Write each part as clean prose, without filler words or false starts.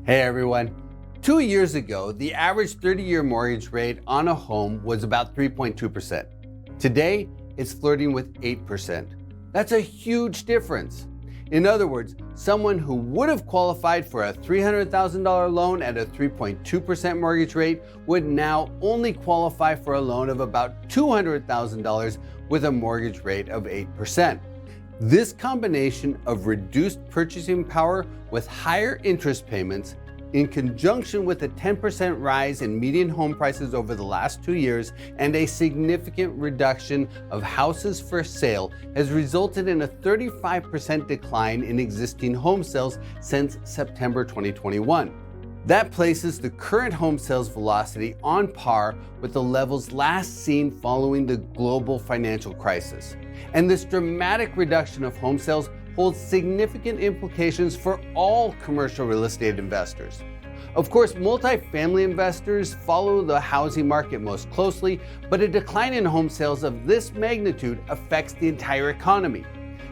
Hey everyone. 2 years ago, the average 30-year mortgage rate on a home was about 3.2%. Today, it's flirting with 8%. That's a huge difference. In other words, someone who would have qualified for a $300,000 loan at a 3.2% mortgage rate would now only qualify for a loan of about $200,000 with a mortgage rate of 8%. This combination of reduced purchasing power with higher interest payments, in conjunction with a 10% rise in median home prices over the last 2 years and a significant reduction of houses for sale, has resulted in a 35% decline in existing home sales since September 2021. That places the current home sales velocity on par with the levels last seen following the global financial crisis. And this dramatic reduction of home sales holds significant implications for all commercial real estate investors. Of course, multifamily investors follow the housing market most closely, but a decline in home sales of this magnitude affects the entire economy.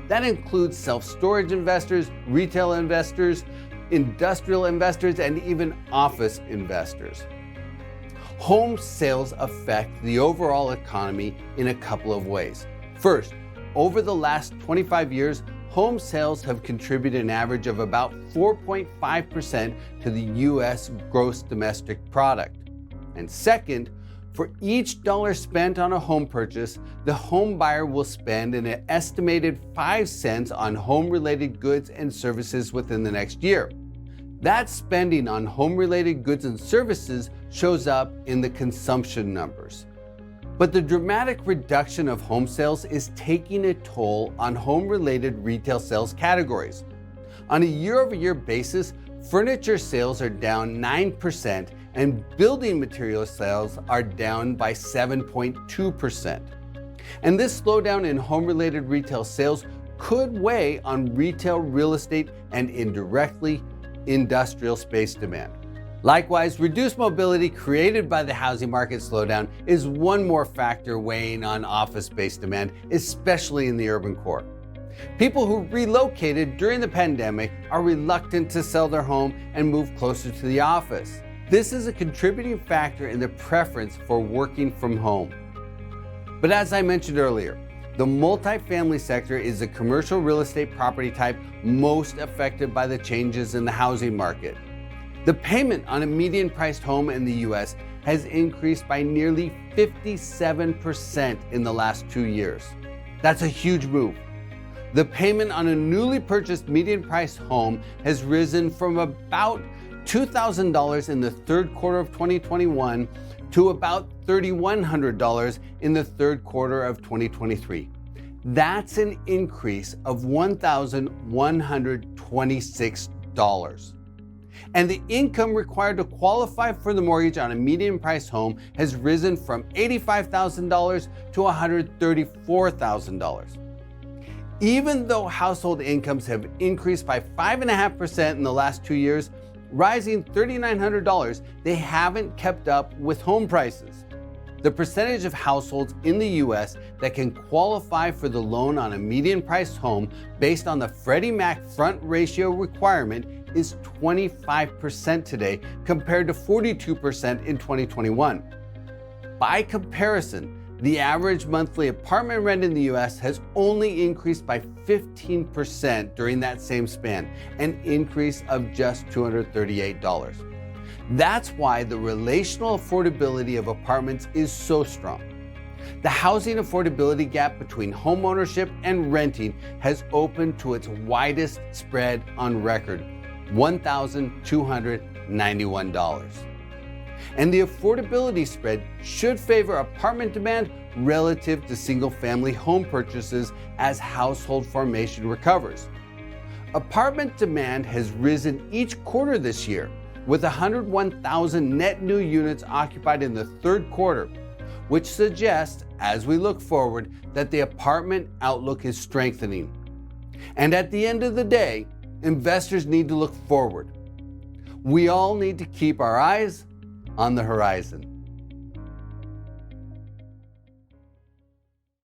That includes self-storage investors, retail investors, industrial investors, and even office investors. Home sales affect the overall economy in a couple of ways. First, over the last 25 years, home sales have contributed an average of about 4.5% to the U.S. gross domestic product. And second, for each dollar spent on a home purchase, the home buyer will spend an estimated 5 cents on home-related goods and services within the next year. That spending on home-related goods and services shows up in the consumption numbers. But the dramatic reduction of home sales is taking a toll on home-related retail sales categories. On a year-over-year basis, furniture sales are down 9% and building material sales are down by 7.2%. And this slowdown in home-related retail sales could weigh on retail real estate and indirectly industrial space demand. Likewise, reduced mobility created by the housing market slowdown is one more factor weighing on office space demand, especially in the urban core. People who relocated during the pandemic are reluctant to sell their home and move closer to the office. This is a contributing factor in the preference for working from home. But as I mentioned earlier, the multifamily sector is the commercial real estate property type most affected by the changes in the housing market. The payment on a median-priced home in the U.S. has increased by nearly 57% in the last 2 years. That's a huge move. The payment on a newly purchased median-priced home has risen from about $2,000 in the third quarter of 2021 to about $3,100 in the third quarter of 2023. That's an increase of $1,126. And the income required to qualify for the mortgage on a median-priced home has risen from $85,000 to $134,000. Even though household incomes have increased by 5.5% in the last 2 years, rising $3,900, they haven't kept up with home prices. The percentage of households in the U.S. that can qualify for the loan on a median-priced home based on the Freddie Mac front ratio requirement is 25% today compared to 42% in 2021. By comparison, the average monthly apartment rent in the U.S. has only increased by 15% during that same span, an increase of just $238. That's why the relational affordability of apartments is so strong. The housing affordability gap between homeownership and renting has opened to its widest spread on record, $1,291. And the affordability spread should favor apartment demand relative to single-family home purchases as household formation recovers. Apartment demand has risen each quarter this year, with 101,000 net new units occupied in the third quarter, which suggests, as we look forward, that the apartment outlook is strengthening. And at the end of the day, investors need to look forward. We all need to keep our eyes on the horizon.